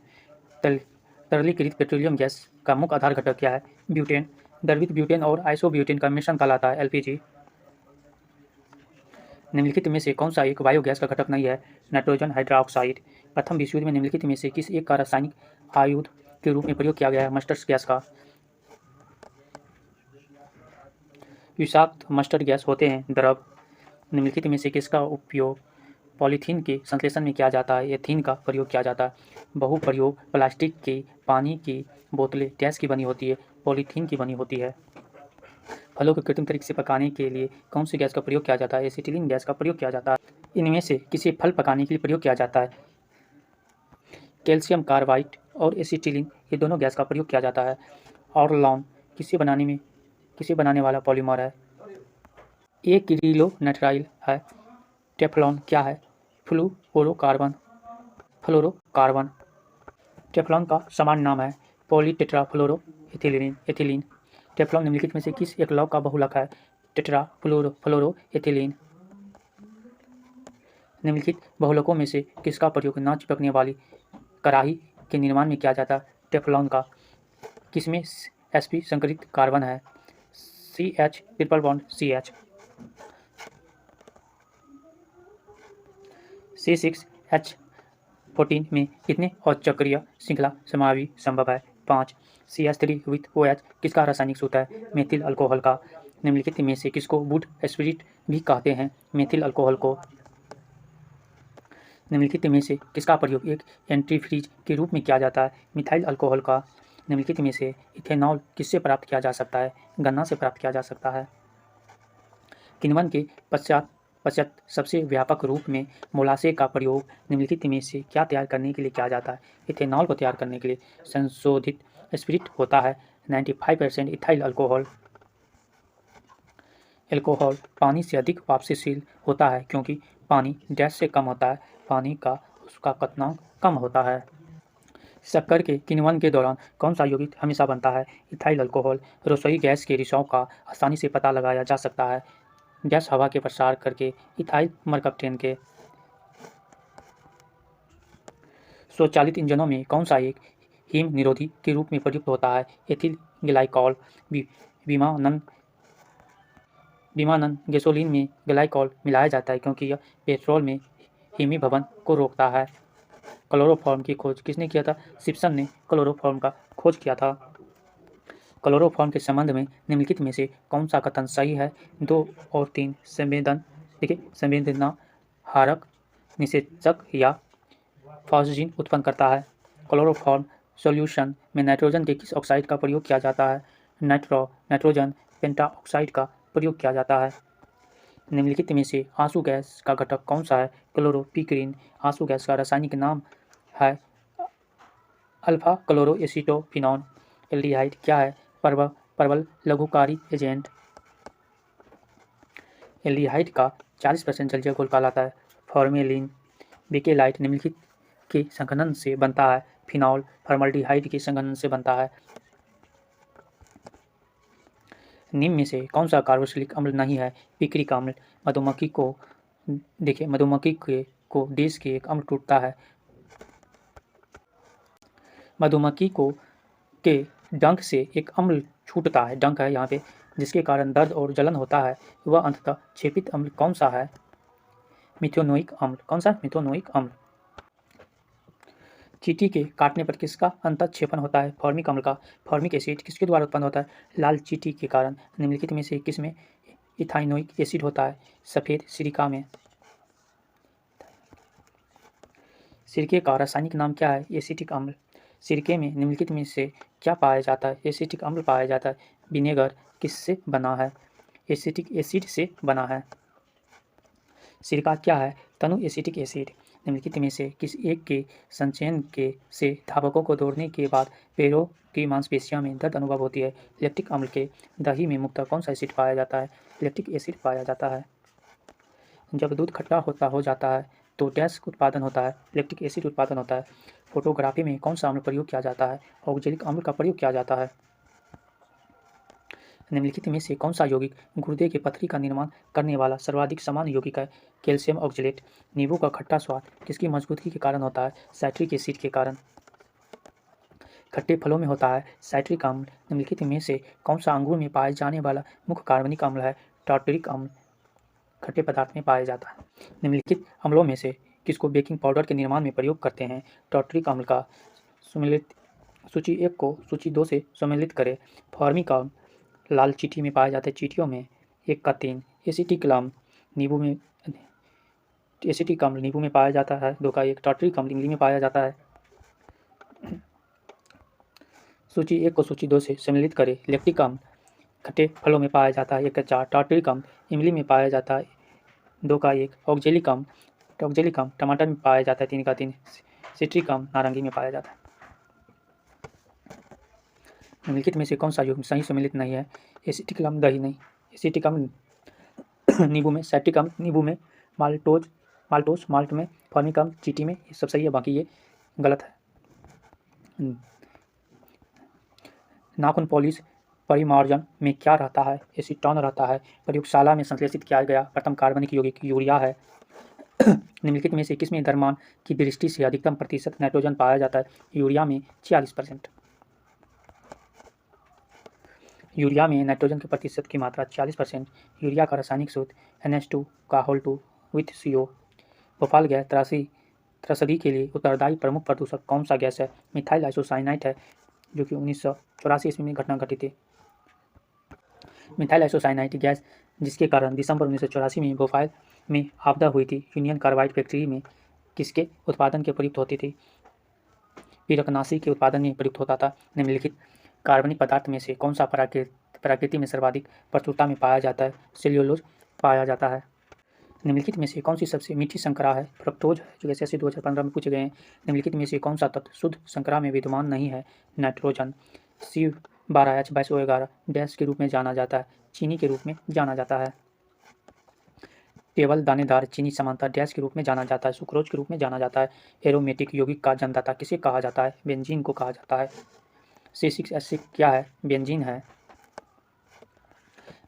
A: तरलीकृत पेट्रोलियम गैस का मुख्य आधार घटक क्या है? ब्यूटेन। द्रवित ब्यूटेन और आइसोब्यूटेन का मिश्रण कहलाता है LPG। निम्नलिखित में से कौन सा एक बायोगैस का घटक नहीं है? Nitrogen hydroxide. प्रथम विश्व युद्ध में निम्नलिखित में से किस एक का रासायनिक आयुध के रूप में प्रयोग किया गया है? मस्टर्ड गैस का। विषाक्त मस्टर्ड गैस होते हैं द्रव। निम्नलिखित में से किसका उपयोग पॉलीथीन के संश्लेषण में किया जाता है? एथीन का प्रयोग किया जाता है। बहुप्रयोग प्लास्टिक की पानी की बोतलें गैस की बनी होती है? पॉलीथीन की बनी होती है। फलों को कृत्रिम तरीके से पकाने के लिए कौन सी गैस का प्रयोग किया जाता है? एसिटिलीन गैस का प्रयोग किया जाता है। इनमें से किसे फल पकाने के लिए प्रयोग किया जाता है? कैल्शियम कार्बाइड और एसिटिलीन, ये दोनों गैस का प्रयोग किया जाता है। ऑरलॉन किसे बनाने वाला पॉलीमर है? एक्रिलोनाइट्राइल है। टेफ्लॉन क्या है? फ्लोरोकार्बन। टेफ्लॉन का सामान्य नाम है पॉलीटेट्राफ्लोरोएथिलीन। टेफ्लॉन निम्नलिखित में से किस एक लौह का बहुलक है? टेट्राफ्लोरोएथिलीन। निम्नलिखित बहुलकों में से किसका प्रयोग ना चिपकने वाली कड़ाही के निर्माण में किया जाता है? टेफ्लॉन का। किसमें sp संकरित कार्बन है? CH triple bond CH। C6H14 में कितने अचक्रीय श्रृंखला समावि संभव है? 5। CH3 विथ OH किसका रासायनिक सूत्र है? मेथिल अल्कोहल का। निम्नलिखित में से किसको वुड स्पिरिट भी कहते हैं? मेथिल अल्कोहल को। निम्नलिखित में से किसका प्रयोग एक एंटीफ्रीज के रूप में किया जाता है? मिथाइल अल्कोहल का। निम्नलिखित में से इथेनॉल किससे प्राप्त किया जा सकता है? गन्ना से प्राप्त किया जा सकता है। किण्वन के पश्चात सबसे व्यापक रूप में मोलासे का प्रयोग निम्नलिखित में से क्या तैयार करने के लिए किया जाता है? इथेनॉल को तैयार करने के लिए। संशोधित स्पिरिट होता है 95% इथाइल अल्कोहल। एल्कोहल पानी से अधिक वाष्पशील होता है क्योंकि पानी डैश से कम होता है, पानी का उसका क्वथनांक कम होता है। शक्कर के किण्वन के दौरान कौन सा यौगिक हमेशा बनता है? Ethyl alcohol. रसोई गैस के रिसाव का आसानी से पता लगाया जा सकता है गैस हवा के प्रसार करके इथाइल मरकप्टेन के। स्वचालित इंजनों में कौन सा एक हिम निरोधी के रूप में प्रयुक्त होता है? Ethyl glycol. विमानन गैसोलीन में ग्लाइकॉल मिलाया जाता है क्योंकि यह पेट्रोल में हिमीभवन को रोकता है। क्लोरोफॉर्म की खोज किसने किया था? सिप्सन ने क्लोरोफॉर्म का खोज किया था। क्लोरोफॉर्म के संबंध में निम्नलिखित में से कौन सा कथन सही है? 2 और 3 संवेदना हारक निषेचक या फॉस्जीन उत्पन्न करता है। क्लोरोफॉर्म सॉल्यूशन में नाइट्रोजन के किस ऑक्साइड का प्रयोग किया जाता है? नाइट्रोजन पेंटाऑक्साइड का प्रयोग किया जाता है। निम्नलिखित में से आंसू गैस का घटक कौन सा है? क्लोरोपिक्रीन आंसू गैस का रासायनिक नाम है। अल्फा क्लोरोएसीटोफिनॉन एल्डिहाइड क्या है? प्रबल लघुकारी एजेंट। एल्डिहाइड का 40% जलीय घोल कहलाता है फॉर्मेलिन। बेकेलाइट निम्नलिखित के संघनन से बनता है। फिनॉल फॉर्मल्डिहाइड के संघनन से बनता है। निम्न में से कौन सा कार्बोक्सिलिक अम्ल नहीं है? पिक्रिक अम्ल। मधुमक्खी को देश के एक अम्ल टूटता है। मधुमक्खी को के डंक से एक अम्ल छूटता है, डंक है यहाँ पे, जिसके कारण दर्द और जलन होता है। वह अंततः क्षेपित अम्ल कौन सा है? मिथेनोइक अम्ल। कौन सा? मिथेनोइक अम्ल। चींटी के काटने पर किसका अंतःक्षेपण होता है? फॉर्मिक अम्ल का। फॉर्मिक एसिड किसके द्वारा उत्पन्न होता है? लाल चींटी के कारण। निम्नलिखित में से किसमें इथाइनोइक एसिड होता है? सफ़ेद सिरका में। सिरके का रासायनिक नाम क्या है? एसिटिक अम्ल। सिरके में निम्नलिखित में से क्या पाया जाता है? एसिटिक अम्ल पाया जाता है। विनेगर किससे बना है? एसिटिक एसिड से बना है। सिरका क्या है? तनु एसिटिक एसिड। निम्नलिखित में से किस एक के संचयन से धावकों को दौड़ने के बाद पैरों की मांसपेशियों में दर्द अनुभव होती है? लैक्टिक अम्ल के दही में मुख्यतः कौन सा एसिड पाया जाता है? लैक्टिक एसिड पाया जाता है। जब दूध खट्टा हो जाता है तो डैश उत्पादन होता है? लैक्टिक एसिड उत्पादन होता है। फोटोग्राफी में कौन सा अम्ल प्रयोग किया जाता है? ऑक्जेलिक अम्ल का प्रयोग किया जाता है। निम्नलिखित में से कौन सा यौगिक गुर्दे की पथरी का निर्माण करने वाला सर्वाधिक समान यौगिक है? Calcium oxalate. नींबू का खट्टा स्वाद किसकी मजबूती के कारण होता है? साइट्रिक एसिड के कारण। खट्टे फलों में होता है साइट्रिक अम्ल। निम्नलिखित में से कौन सा अंगूर में पाए जाने वाला मुख्य कार्बनिक अम्ल है? टार्टरिक अम्ल खट्टे पदार्थ में पाया जाता है। निम्नलिखित अम्लों में से किसको बेकिंग पाउडर के निर्माण में प्रयोग करते हैं? टार्टरिक अम्ल का। सुमेलित सूची 1 को सूची 2 से सम्मिलित करें। फॉर्मिक अम्ल लाल चींटी में पाया जाता है। चींटियों में 1 का 3। एसिटिक अम्ल नींबू में पाया जाता है। 2 का 1। टार्टरिक अम्ल इमली में पाया जाता है। सूची 1 को सूची 2 से सम्मिलित करें। लैक्टिक अम्ल खट्टे फलों में पाया जाता है। 1 का 4। टार्टरिक अम्ल इमली में पाया जाता है। 2 का 1। ऑक्जेलिक अम्ल टमाटर में पाया जाता है। 3 का 3। सिट्रिक अम्ल नारंगी में पाया जाता है। निम्नलिखित में से कौन सा यौगिक सही सम्मिलित नहीं है? एसिटिक अम्ल दही नहीं। एसिटिक अम्ल नींबू में। साइट्रिक अम्ल नींबू में। माल्टोस माल्ट में। फॉर्मिक अम्ल चींटी में। ये सब सही है, बाकी ये गलत है। नाखून पॉलिश परिमार्जन में क्या रहता है? एसीटोन रहता है। प्रयोगशाला में संश्लेषित किया गया प्रथम कार्बनिक यौगिक यूरिया है। निम्नलिखित में से किसमें द्रव्यमान की दृष्टि से अधिकतम प्रतिशत नाइट्रोजन पाया जाता है? यूरिया में 46%। यूरिया में नाइट्रोजन के प्रतिशत की मात्रा 40%। यूरिया का रासायनिक सूत्र NH2 का whole 2 with CO। Bhopal gas त्रासदी के लिए उत्तरदायी प्रमुख प्रदूषक कौन सा गैस है? मिथाइल आइसोसाइनाइड है, जो कि 1984 ईस्वी में घटना घटी थी। मिथाइल आइसोसाइनाइड गैस जिसके कारण दिसंबर 1984 में भोपाल में आपदा हुई थी, यूनियन कार्बाइड फैक्ट्री में किसके उत्पादन के प्रयुक्त होती थी? पीरकनाशी के उत्पादन में प्रयुक्त होता था। निम्नलिखित कार्बनिक पदार्थ में से कौन सा प्रकृति में सर्वाधिक प्रचुरता में पाया जाता है? सेल्यूलोज पाया जाता है। निम्नलिखित में से कौन सी सबसे मीठी शर्करा है? फ्रक्टोज है, जो SSC 2015 में पूछे गए हैं। निम्नलिखित में से कौन सा तत्व शुद्ध शर्करा में विद्यमान नहीं है? नाइट्रोजन। C12H2211 डैश के रूप में जाना जाता है? चीनी के रूप में जाना जाता है। केवल दानेदार चीनी समानता डैश के रूप में जाना जाता है? सुक्रोज के रूप में जाना जाता है। एरोमेटिक यौगिक का जन्मदाता किसे कहा जाता है? बेंजीन को कहा जाता है। C6H6 क्या है? बेंजीन है।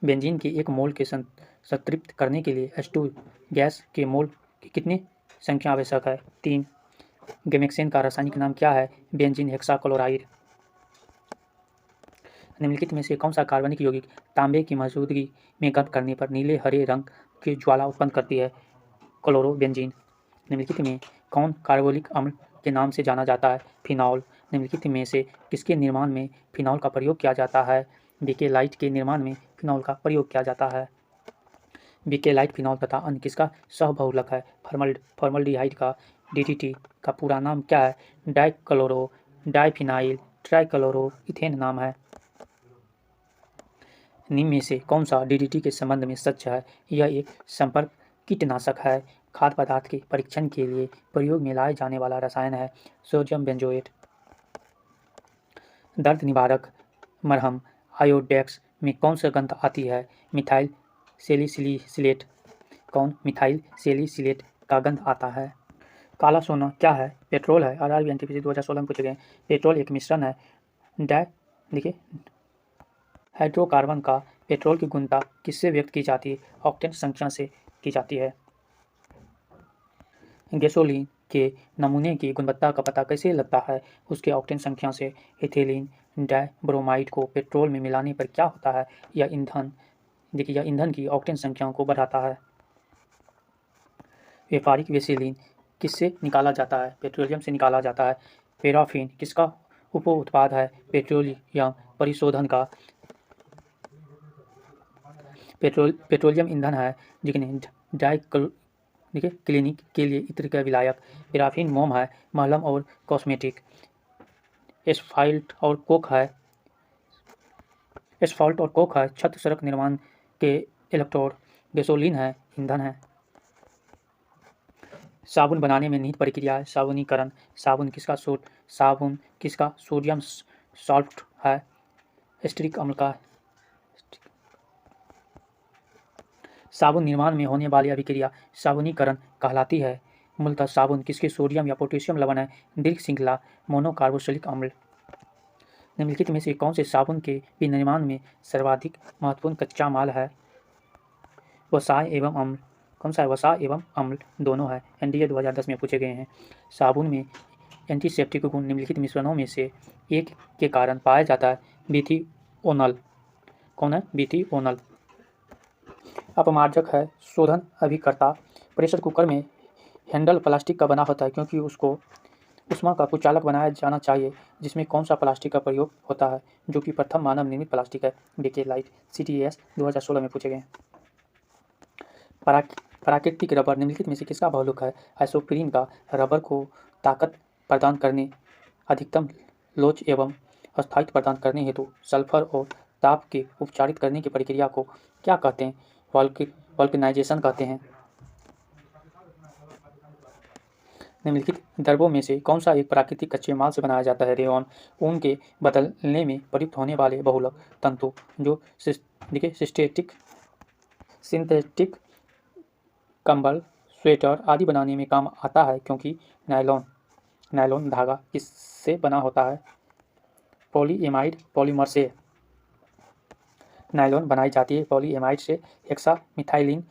A: बेंजीन के 1 मोल के संतृप्त करने के लिए H2 गैस के मोल की कितनी संख्या आवश्यक है? 3। गैमेक्सेन का रासायनिक नाम क्या है? Benzene hexachloride. निम्नलिखित में से कौन सा कार्बनिक यौगिक तांबे की मौजूदगी में गर्म करने पर नीले हरे रंग की ज्वाला उत्पन्न करती है? क्लोरोबेंजीन। निम्नलिखित में कौन कार्बोलिक अम्ल के नाम से जाना जाता है? फिनॉल। निम्नलिखित में से किसके निर्माण में फिनॉल का प्रयोग किया जाता है? बेकेलाइट के निर्माण में फिनॉल का प्रयोग किया जाता है। बेकेलाइट फिनॉल तथा अन्य किसका सहबहुलक है? फॉर्मल्डिहाइड का DDT का पूरा नाम क्या है? डाइक्लोरो डाइफिनाइल ट्राइक्लोरो इथेन नाम है। निम्न में से कौन सा DDT के संबंध में सच है? यह एक संपर्क कीटनाशक है। खाद्य पदार्थ के परीक्षण के लिए प्रयोग में लाए जाने वाला रसायन है सोडियम बेंजोएट। दर्द निवारक मरहम आयोडेक्स में कौन सा गंध आती है? Methyl salicylate. मिथाइल सैलिसिलेट का गंध आता है। काला सोना क्या है? पेट्रोल है। RRB NTPC 2016 में पूछे गए। पेट्रोल एक मिश्रण है। देखिए हाइड्रोकार्बन का पेट्रोल की गुणता किससे व्यक्त की जाती है? ऑक्टेन संख्या से की जाती है। गैसोलीन के नमूने की गुणवत्ता का पता कैसे लगता है? उसके ऑक्टेन संख्या से। इथेलीन डाइब्रोमाइड को पेट्रोल में मिलाने पर क्या होता है? यह ईंधन की ऑक्टेन संख्या को बढ़ाता है। व्यापारिक वैसेलीन किससे निकाला जाता है? पेट्रोलियम से निकाला जाता है। पैराफिन किसका उप उत्पाद है? पेट्रोलियम परिशोधन का। पेट्रोलियम ईंधन है। क्लिनिक के लिए इत्र का विलायक। पैराफिन मोम है। महलम और कॉस्मेटिक। एस्फाल्ट और कोक है। छत सड़क निर्माण के इलेक्ट्रोड। गैसोलीन है। ईंधन है। साबुन बनाने में निहित प्रक्रिया है साबुनीकरण। साबुन किसका सोडियम सॉल्ट है? एस्टरिक अम्ल का। साबुन निर्माण में होने वाली अभिक्रिया साबुनीकरण कहलाती है। मूलतः साबुन किसके सोडियम या पोटेशियम लवण है? दीर्घ श्रृंखला मोनोकार्बोक्सिलिक अम्ल। निम्नलिखित में से कौन से साबुन के विनिर्माण में सर्वाधिक महत्वपूर्ण कच्चा माल है? वसाय एवं अम्ल। कौन सा है? वसा एवं अम्ल दोनों है। NDA 2010 में पूछे गए हैं। साबुन में एंटीसेप्टिक गुण निम्नलिखित मिश्रणों में से एक के कारण पाया जाता है। विथिओनल। कौन है? विथिओनल। अपमार्जक है। शोधन अभिकर्ता। प्रेशर कुकर में हैंडल प्लास्टिक का बना होता है क्योंकि उसको उष्मा का कुचालक बनाया जाना चाहिए। जिसमें कौन सा प्लास्टिक का प्रयोग होता है जो कि प्रथम मानव निर्मित प्लास्टिक है? बेकेलाइट। CTS 2016 में पूछे गए। प्राकृतिक रबर निम्नलिखित में से किसका बहुलक है? आइसोप्रीन का। रबर को ताकत प्रदान करने, अधिकतम लोच एवं स्थायित्व प्रदान करने हेतु सल्फर और ताप के उपचारित करने की प्रक्रिया को क्या कहते हैं? वल्कनाइजेशन कहते हैं। निम्नलिखित द्रव्यों में से कौन सा एक प्राकृतिक कच्चे माल से बनाया जाता है? रेयॉन। ऊन के बदलने में प्रयुक्त होने वाले बहुलक तंतु जो सिंथेटिक कंबल, स्वेटर आदि बनाने में काम आता है क्योंकि नायलॉन धागा किससे बना होता है? पॉलीएमाइड पॉलीमर से नायलॉन बनाई जाती है। पॉलीएमाइड से हेक्सा मिथाइलिन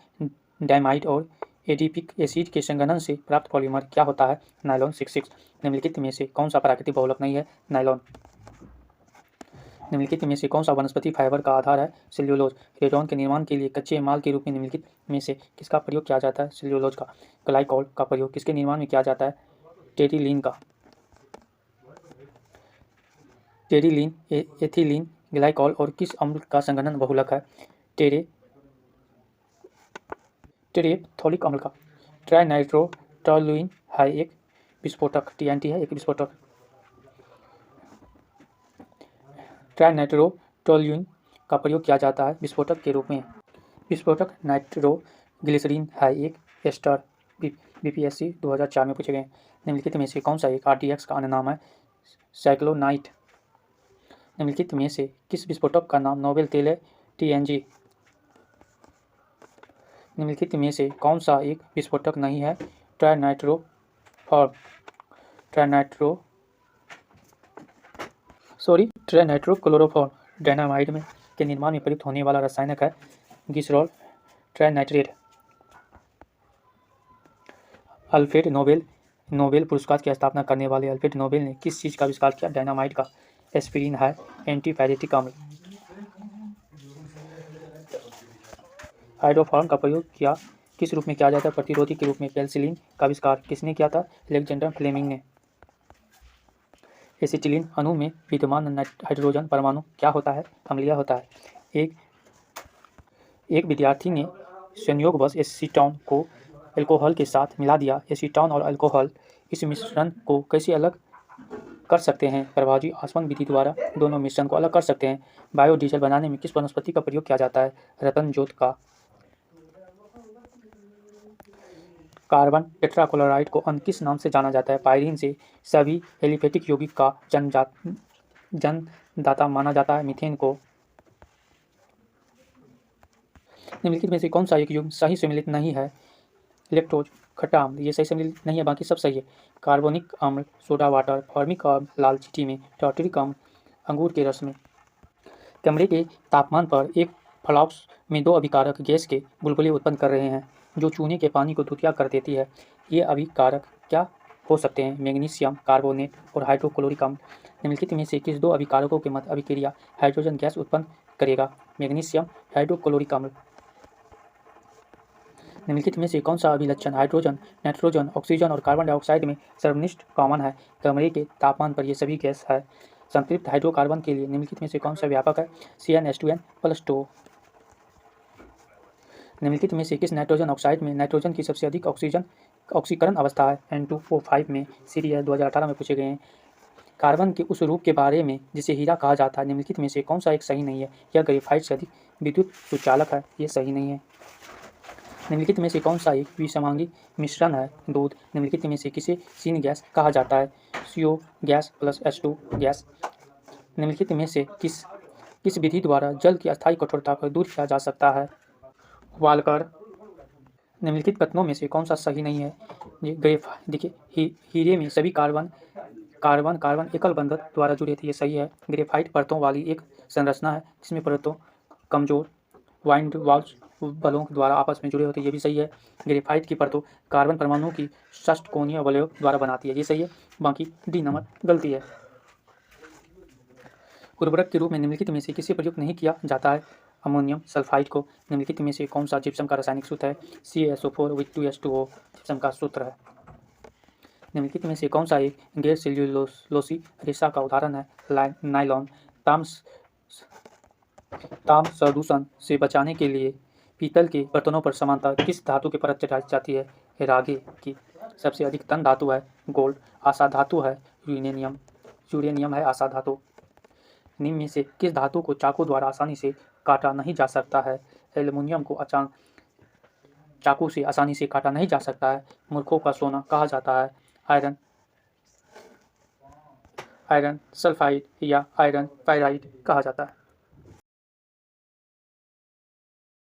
A: डाइमाइड और एडिपिक एसिड के संघनन से प्राप्त पॉलीमर क्या होता है? नायलॉन 66। निम्नलिखित में से कौन सा प्राकृतिक बहुलक नहीं है? नायलॉन। निम्नलिखित में से कौन सा वनस्पति फाइबर का आधार है? सेल्यूलोज। रेयॉन के निर्माण के लिए कच्चे माल के रूप में निम्नलिखित में से किसका प्रयोग किया जाता है? सेल्यूलोज का। ग्लाइकॉल का प्रयोग किसके निर्माण में किया जाता है? टेरिलीन का। टेरिलीन एथिलीन ग्लाइकॉल और किस अम्ल का संघनन बहुलक है? टेरेप्थोलिक अम्ल का। ट्राइनाइट्रोटोलुइन है एक विस्फोटक। TNT है एक विस्फोटक। ट्राइनाइट्रोटोलुइन का प्रयोग किया जाता है विस्फोटक के रूप में। विस्फोटक नाइट्रोग्लिसरीन है एक एस्टर। BPSC 2004 में पूछे गए। निम्नलिखित में से कौन सा एक RTX का अन्य नाम है? साइक्लोनाइट। निम्नलिखित में से किस विस्फोटक का नाम नोबेल तेल है? TNG। निम्नलिखित में से कौन सा एक विस्फोटक नहीं है? ट्राइनाइट्रोक्लोरोफॉर्म। डायनामाइड में के निर्माण में प्रयुक्त होने वाला रासायनिक है ग्लिसरॉल ट्राइनाइट्रेट। अल्फ्रेड नोबेल पुरस्कार की स्थापना करने वाले अल्फ्रेड नोबेल ने किस चीज़ का आविष्कार किया? डायनामाइट का। एस्पिरिन है एंटीपायरेटिक अम्ल। हाइड्रोफॉर्म का प्रयोग किस रूप में किया जाता है? प्रतिरोधी के रूप में। पेनिसिलिन का आविष्कार किसने किया था? अलेक्जेंडर फ्लेमिंग ने। एसिटिलीन अणु में विद्यमान हाइड्रोजन परमाणु क्या होता है? अम्लीय होता है। एक विद्यार्थी ने संयोगवश एसीटोन को अल्कोहल के साथ मिला दिया। एसीटोन और अल्कोहल इस मिश्रण को कैसे अलग कर सकते हैं? प्रभावी आसवन विधि द्वारा दोनों मिश्रण को अलग कर सकते हैं। बायोडीजल बनाने में किस वनस्पति का प्रयोग किया जाता है? रतन जोत का। कार्बन टेट्राक्लोराइड को अन्य किस नाम से जाना जाता है? पायरीन से। सभी एलिफेटिक यौगिक का जन्मदाता माना जाता है मीथेन को। निम्नलिखित में से कौन सा एक युग्म सही सम्मिलित नहीं है? इलेक्ट्रोज, खट्टा अम्ल, ये सही सम्मिलित नहीं है, बाकी सब सही है। कार्बोनिक अम्ल, सोडा वाटर, फॉर्मिक अम्ल, लाल चींटी में, टार्टरिक अम्ल, अंगूर के रस में। कमरे के तापमान पर एक फ्लास्क में दो अभिकारक गैस के बुलबुले उत्पन्न कर रहे हैं जो चूने के पानी को दूधिया कर देती है। ये अभिकारक क्या हो सकते हैं? मैग्नीशियम कार्बोनेट और हाइड्रोक्लोरिक अम्ल। निम्नलिखित में से किस दो अभिकारकों के मध्य अभिक्रिया हाइड्रोजन गैस उत्पन्न करेगा? मैग्नीशियम हाइड्रोक्लोरिक अम्ल। निम्नलिखित में से कौन सा अभिलक्षण हाइड्रोजन, नाइट्रोजन, ऑक्सीजन और कार्बन डाइऑक्साइड में सर्वनिष्ठ कॉमन है? कमरे के तापमान पर ये सभी गैस है। संतृप्त हाइड्रोकार्बन के लिए निम्नलिखित में से कौन सा व्यापक है? CnH2n+2। निम्नलिखित में से किस नाइट्रोजन ऑक्साइड में नाइट्रोजन की सबसे अधिक ऑक्सीकरण अवस्था है? N2O5 में। सीरियल 2018 में पूछे गए हैं। कार्बन के उस रूप के बारे में जिसे हीरा कहा जाता है, निम्नलिखित में से कौन सा एक सही नहीं है? यह ग्रेफाइट से अधिक विद्युत सुचालक है, ये सही नहीं है। निम्नलिखित में से कौन सा एक विषमांगी मिश्रण है? दूध। निम्नलिखित में से किसे सीन गैस कहा जाता है? CO gas plus H2 gas. निम्नलिखित में से किस विधि द्वारा जल की अस्थायी कठोरता को दूर किया जा सकता है? वालकर। निम्नलिखित कथनों में से कौन सा सही नहीं है? देखिए, हीरे में सभी कार्बन एकल बंधन द्वारा जुड़े थे, ये सही है। ग्रेफाइट परतों वाली एक संरचना है जिसमें परतों कमजोर वाइन वाल्स बलों द्वारा आपस में जुड़े होते हैं, ये भी सही है। ग्रेफाइट की परतों कार्बन परमाणु की षटकोणीय वलयों द्वारा बनाती है, ये सही है। बाकी डी नंबर गलती है। उर्वरक के रूप में निम्नलिखित में से किसे प्रयुक्त नहीं किया जाता है? अमोनियम सल्फाइड को। निम्नलिखित में से कौन सा जिप्सम का रासायनिक सूत्र है? CaSO4 with 2H2O जिप्सम का सूत्र है। निम्नलिखित में से कौन सा एक गैर सेल्यूलोसी रेशा का उदाहरण है? नायलॉन। ताम प्रदूषण से बचाने के लिए पीतल के बर्तनों पर समानांतर किस धातु की परत चढ़ाई जाती है? रागे की। सबसे अधिक तन धातु है गोल्ड। आशा धातु है यूरेनियम है आशा धातु। निम्न में से किस धातु को चाकू द्वारा आसानी से काटा नहीं जा सकता है? एल्युमिनियम को चाकू से आसानी से काटा नहीं जा सकता है। मूर्खों का सोना कहा जाता है आयरन सल्फाइड या आयरन पाइराइड कहा जाता है।